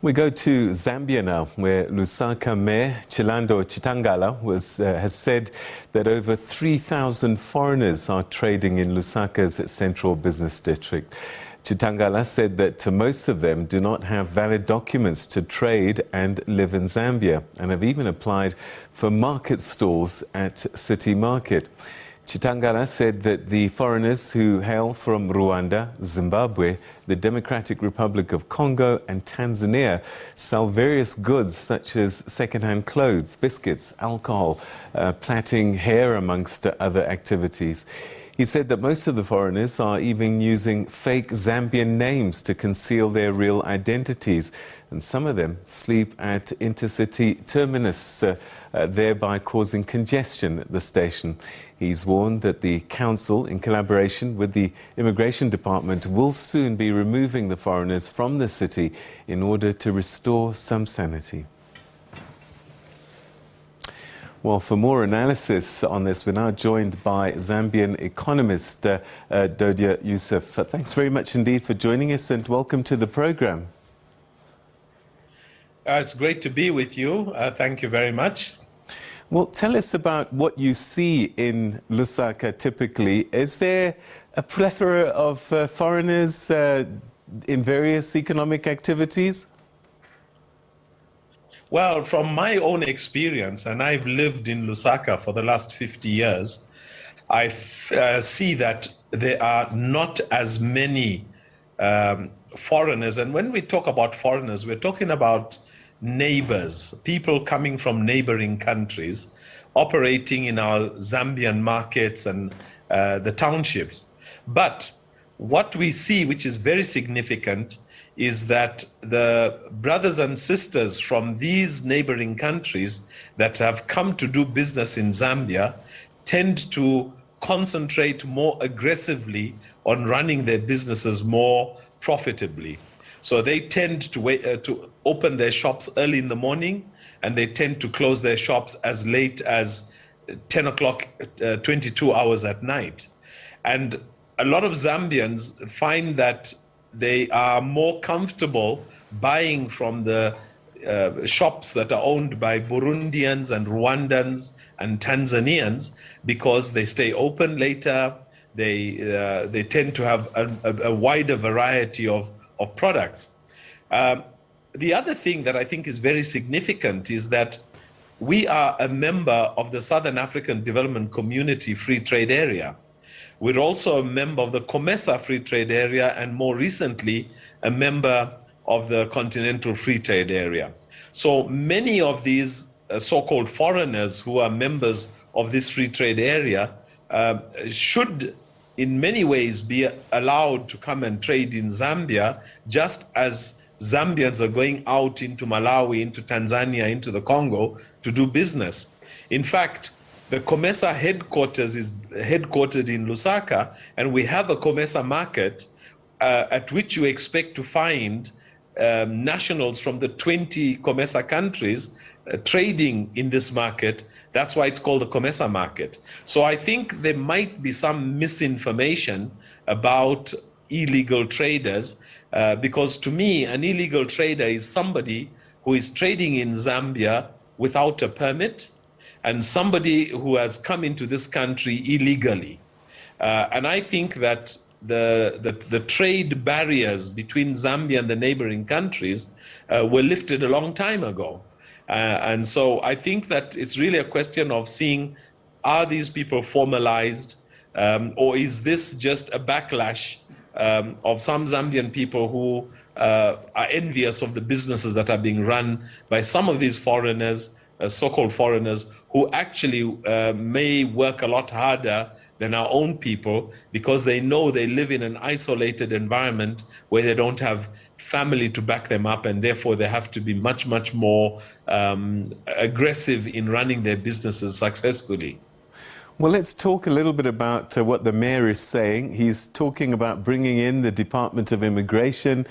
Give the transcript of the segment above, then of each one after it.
We go to Zambia now, where Lusaka Mayor Chilando Chitangala has said that over 3,000 foreigners are trading in Lusaka's Central Business District. Chitangala said that most of them do not have valid documents to trade and live in Zambia, and have even applied for market stalls at City Market. Chitangala said that the foreigners who hail from Rwanda, Zimbabwe, the Democratic Republic of Congo and Tanzania sell various goods such as second-hand clothes, biscuits, alcohol, plaiting hair, amongst other activities. He said that most of the foreigners are even using fake Zambian names to conceal their real identities, and some of them sleep at intercity terminus, thereby causing congestion at the station. He's warned that the council, in collaboration with the immigration department, will soon be removing the foreigners from the city in order to restore some sanity. Well, for more analysis on this, we're now joined by Zambian economist Dodia Yusuf. Thanks very much indeed for joining us, and welcome to the program. It's great to be with you. Thank you very much. Well, tell us about what you see in Lusaka typically. Is there a plethora of foreigners in various economic activities? Well, from my own experience, and I've lived in Lusaka for the last 50 years, I see that there are not as many foreigners. And when we talk about foreigners, we're talking about neighbors, people coming from neighboring countries, operating in our Zambian markets and the townships. But what we see, which is very significant, is that the brothers and sisters from these neighboring countries that have come to do business in Zambia tend to concentrate more aggressively on running their businesses more profitably. So they tend to open their shops early in the morning, and they tend to close their shops as late as 10 o'clock, 22 hours at night. And a lot of Zambians find that they are more comfortable buying from the shops that are owned by Burundians and Rwandans and Tanzanians, because they stay open later. They tend to have a wider variety of products. The other thing that I think is very significant is that we are a member of the Southern African Development Community Free Trade Area. We're also a member of the COMESA Free Trade Area, and more recently, a member of the Continental Free Trade Area. So many of these so-called foreigners who are members of this free trade area should in many ways be allowed to come and trade in Zambia, just as Zambians are going out into Malawi, into Tanzania, into the Congo to do business. In fact, the COMESA headquarters is headquartered in Lusaka, and we have a COMESA market at which you expect to find nationals from the 20 COMESA countries trading in this market. That's why it's called the COMESA market. So I think there might be some misinformation about illegal traders, because to me, an illegal trader is somebody who is trading in Zambia without a permit, and somebody who has come into this country illegally. And I think that the trade barriers between Zambia and the neighboring countries were lifted a long time ago. And so I think that it's really a question of seeing, are these people formalized, or is this just a backlash of some Zambian people who are envious of the businesses that are being run by some of these foreigners, so-called foreigners, who actually may work a lot harder than our own people, because they know they live in an isolated environment where they don't have family to back them up, and therefore they have to be much, much more aggressive in running their businesses successfully. Well, let's talk a little bit about what the mayor is saying. He's talking about bringing in the Department of Immigration,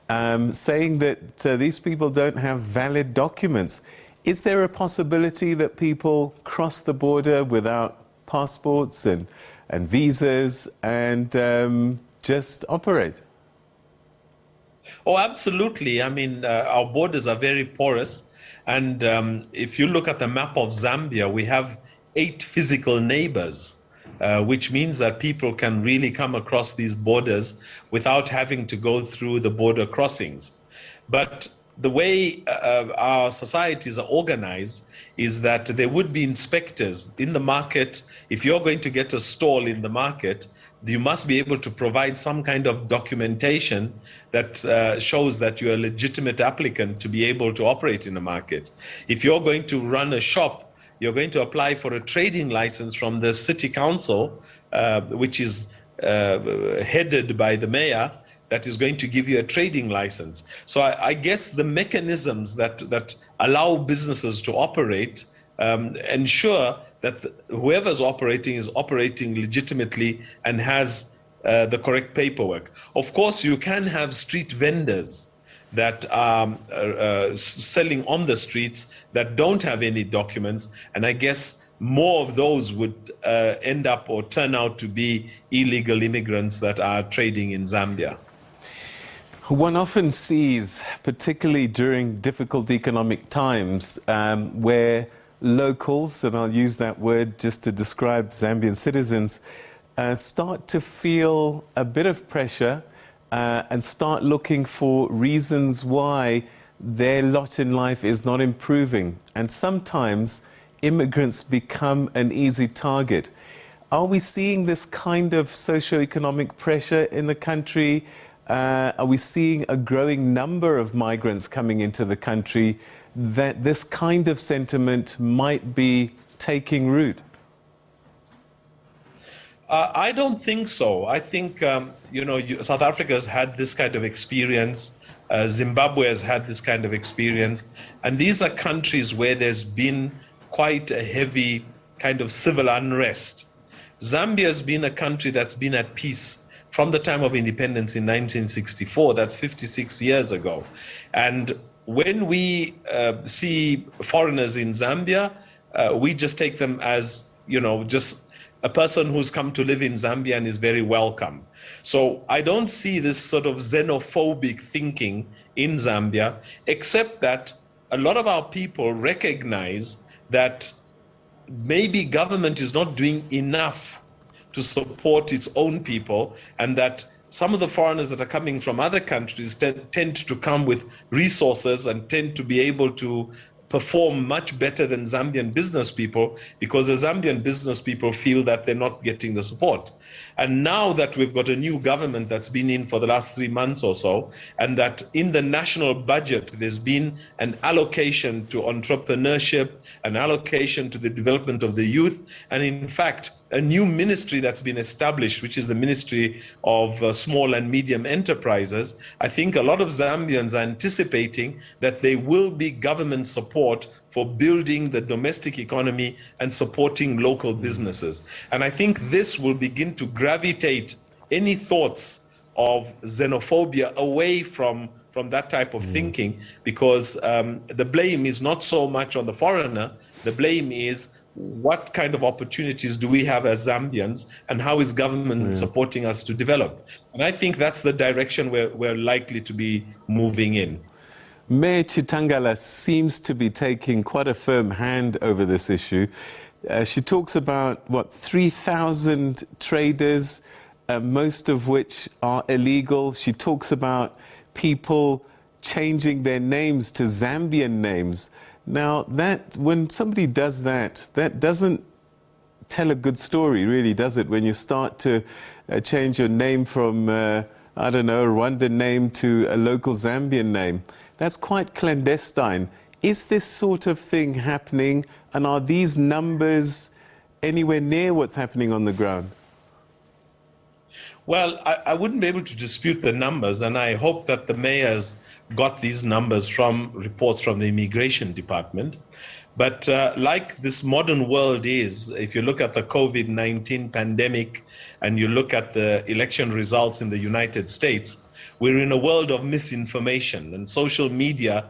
saying that these people don't have valid documents. Is there a possibility that people cross the border without passports and visas and just operate? Oh, absolutely. I mean, our borders are very porous. And if you look at the map of Zambia, we have 8 physical neighbors, which means that people can really come across these borders without having to go through the border crossings. But the way our societies are organized is that there would be inspectors in the market. If you're going to get a stall in the market, you must be able to provide some kind of documentation that shows that you're a legitimate applicant to be able to operate in the market. If you're going to run a shop, you're going to apply for a trading license from the city council, which is headed by the mayor, that is going to give you a trading license. So I guess the mechanisms that allow businesses to operate ensure that whoever's operating is operating legitimately and has the correct paperwork. Of course, you can have street vendors that are selling on the streets that don't have any documents, and I guess more of those would end up or turn out to be illegal immigrants that are trading in Zambia. One often sees, particularly during difficult economic times, where locals, and I'll use that word just to describe Zambian citizens, start to feel a bit of pressure and start looking for reasons why their lot in life is not improving. And sometimes immigrants become an easy target. Are we seeing this kind of socio-economic pressure in the country? Are we seeing a growing number of migrants coming into the country that this kind of sentiment might be taking root? I don't think so. I think, South Africa has had this kind of experience. Zimbabwe has had this kind of experience. And these are countries where there's been quite a heavy kind of civil unrest. Zambia has been a country that's been at peace from the time of independence in 1964. That's 56 years ago. And when we see foreigners in Zambia, we just take them as, just a person who's come to live in Zambia and is very welcome. So I don't see this sort of xenophobic thinking in Zambia, except that a lot of our people recognize that maybe government is not doing enough to support its own people, and that some of the foreigners that are coming from other countries tend to come with resources and tend to be able to perform much better than Zambian business people, because the Zambian business people feel that they're not getting the support. And now that we've got a new government that's been in for the last 3 months or so, and that in the national budget there's been an allocation to entrepreneurship, an allocation to the development of the youth, and in fact a new ministry that's been established, which is the Ministry of Small and Medium Enterprises, I think a lot of Zambians are anticipating that there will be government support for building the domestic economy and supporting local businesses. And I think this will begin to gravitate any thoughts of xenophobia away from that type of thinking, because the blame is not so much on the foreigner. The blame is, what kind of opportunities do we have as Zambians, and how is government supporting us to develop? And I think that's the direction we're likely to be moving in. Mayor Chitangala seems to be taking quite a firm hand over this issue. She talks about, 3,000 traders, most of which are illegal. She talks about people changing their names to Zambian names. Now, when somebody does that, that doesn't tell a good story, really, does it? When you start to change your name from, a Rwandan name to a local Zambian name. That's quite clandestine. Is this sort of thing happening, and are these numbers anywhere near what's happening on the ground? Well, I wouldn't be able to dispute the numbers, and I hope that the mayor's got these numbers from reports from the immigration department. But like this modern world is, if you look at the COVID-19 pandemic and you look at the election results in the United States, we're in a world of misinformation, and social media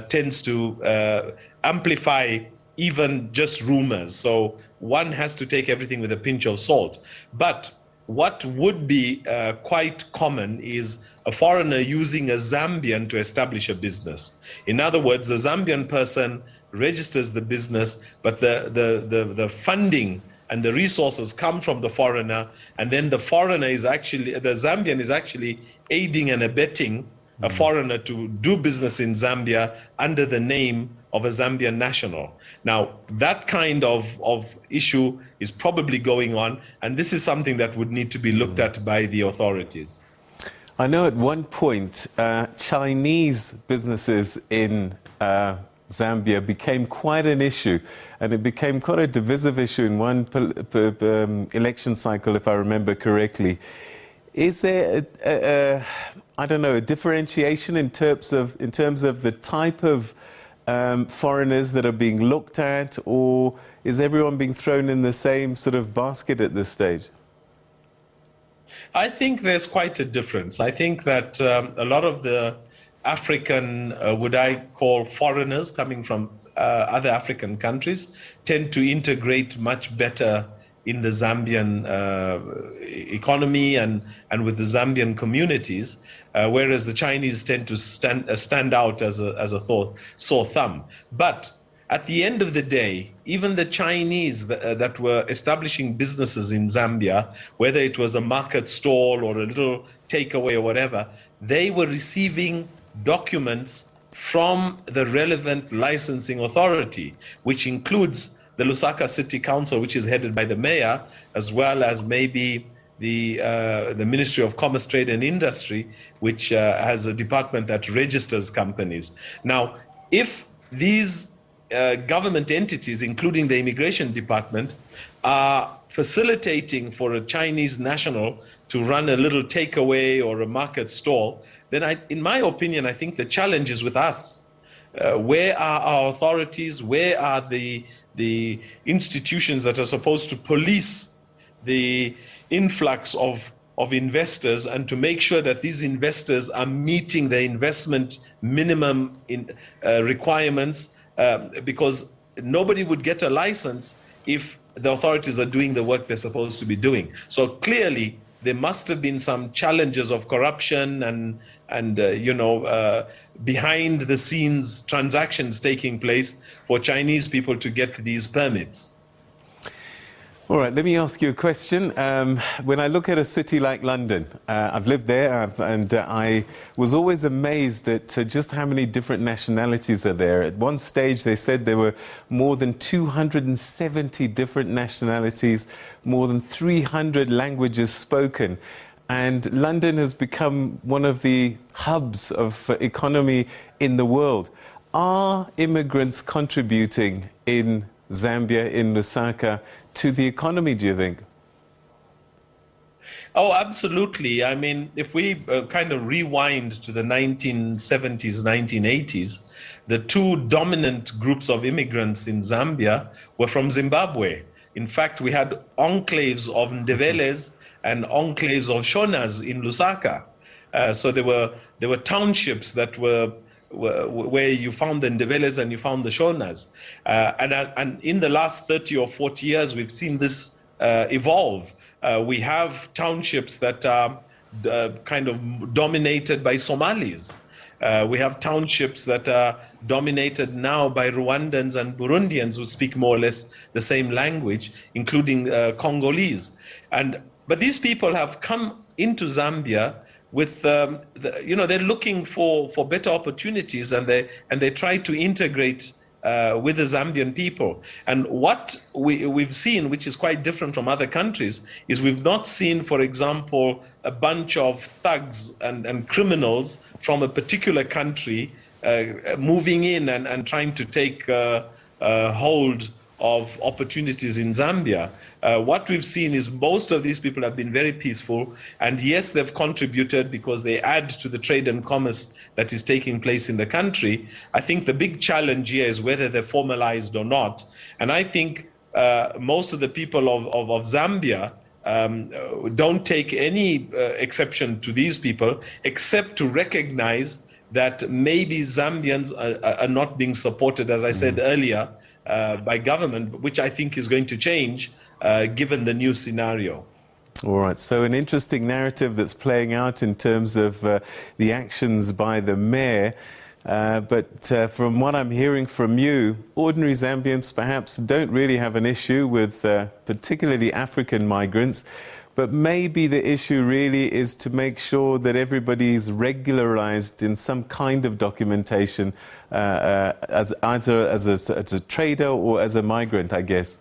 tends to amplify even just rumors. So one has to take everything with a pinch of salt. But what would be quite common is a foreigner using a Zambian to establish a business. In other words, the Zambian person registers the business, but the funding and the resources come from the foreigner, and then the Zambian is actually aiding and abetting a foreigner to do business in Zambia under the name of a Zambian national. Now, that kind of issue is probably going on, and this is something that would need to be looked at by the authorities. I know at one point Chinese businesses in Zambia became quite an issue, and it became quite a divisive issue in one election cycle, if I remember correctly. Is there I don't know, a differentiation in terms of the type of foreigners that are being looked at, or is everyone being thrown in the same sort of basket at this stage? I think there's quite a difference. I think that a lot of the African, would I call foreigners coming from other African countries, tend to integrate much better in the Zambian economy and with the Zambian communities, whereas the Chinese tend to stand out as a sore thumb. But at the end of the day, even the Chinese that were establishing businesses in Zambia, whether it was a market stall or a little takeaway or whatever, they were receiving documents from the relevant licensing authority, which includes the Lusaka City Council, which is headed by the mayor, as well as maybe the Ministry of Commerce, Trade and Industry, which has a department that registers companies. Now, if these government entities, including the immigration department, are facilitating for a Chinese national to run a little takeaway or a market stall, then in my opinion, I think the challenge is with us. Where are our authorities? Where are the institutions that are supposed to police the influx of investors and to make sure that these investors are meeting the investment minimum requirements? Because nobody would get a license if the authorities are doing the work they're supposed to be doing. So clearly, there must have been some challenges of corruption and behind the scenes transactions taking place for Chinese people to get these permits. All right, let me ask you a question. When I look at a city like London, I've lived there, and I was always amazed at just how many different nationalities are there. At one stage, they said there were more than 270 different nationalities, more than 300 languages spoken. And London has become one of the hubs of economy in the world. Are immigrants contributing in Zambia, in Lusaka, to the economy, do you think? Oh, absolutely. I mean, if we kind of rewind to the 1970s, 1980s, the two dominant groups of immigrants in Zambia were from Zimbabwe. In fact, we had enclaves of Ndeveles and enclaves of Shonas in Lusaka. So there were townships that were where you found the Ndeveles and you found the Shonas. And in the last 30 or 40 years, we've seen this evolve. We have townships that are kind of dominated by Somalis. We have townships that are dominated now by Rwandans and Burundians who speak more or less the same language, including Congolese. But these people have come into Zambia with, they're looking for better opportunities, and they try to integrate with the Zambian people. And what we've seen, which is quite different from other countries, is we've not seen, for example, a bunch of thugs and criminals from a particular country moving in and trying to take hold of opportunities in Zambia. What we've seen is most of these people have been very peaceful, and yes, they've contributed because they add to the trade and commerce that is taking place in the country. I think the big challenge here is whether they're formalized or not. And I think most of the people of Zambia don't take any exception to these people, except to recognize that maybe Zambians are not being supported, as I said earlier, by government, which I think is going to change given the new scenario. All right, so an interesting narrative that's playing out in terms of the actions by the mayor. But from what I'm hearing from you, ordinary Zambians perhaps don't really have an issue with particularly African migrants. But maybe the issue really is to make sure that everybody is regularized in some kind of documentation as either as a trader or as a migrant, I guess.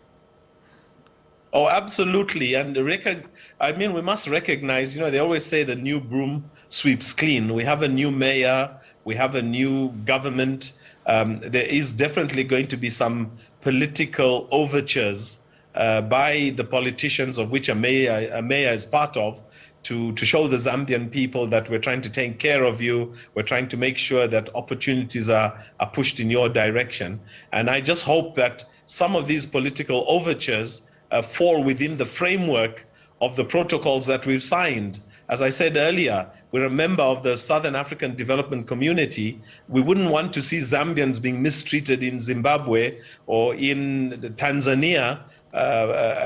Oh, absolutely. And we must recognize, they always say the new broom sweeps clean. We have a new mayor, we have a new government. There is definitely going to be some political overtures by the politicians, of which a mayor is part of, to show the Zambian people that we're trying to take care of you. We're trying to make sure that opportunities are pushed in your direction. And I just hope that some of these political overtures fall within the framework of the protocols that we've signed. As I said earlier, we're a member of the Southern African Development Community. We wouldn't want to see Zambians being mistreated in Zimbabwe or in Tanzania,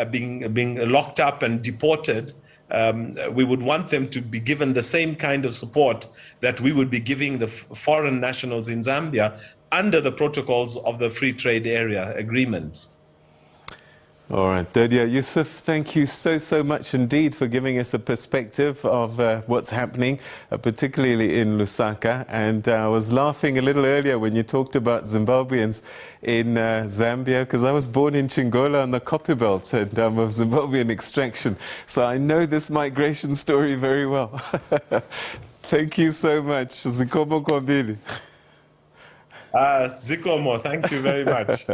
being locked up and deported. We would want them to be given the same kind of support that we would be giving the foreign nationals in Zambia under the protocols of the Free Trade Area agreements. All right, Dodia Yusuf, thank you so much indeed for giving us a perspective of what's happening, particularly in Lusaka. And I was laughing a little earlier when you talked about Zimbabweans in Zambia, because I was born in Chingola on the Copper Belt and I'm of Zimbabwean extraction. So I know this migration story very well. Thank you so much. Zikomo Kwambili. Zikomo, thank you very much.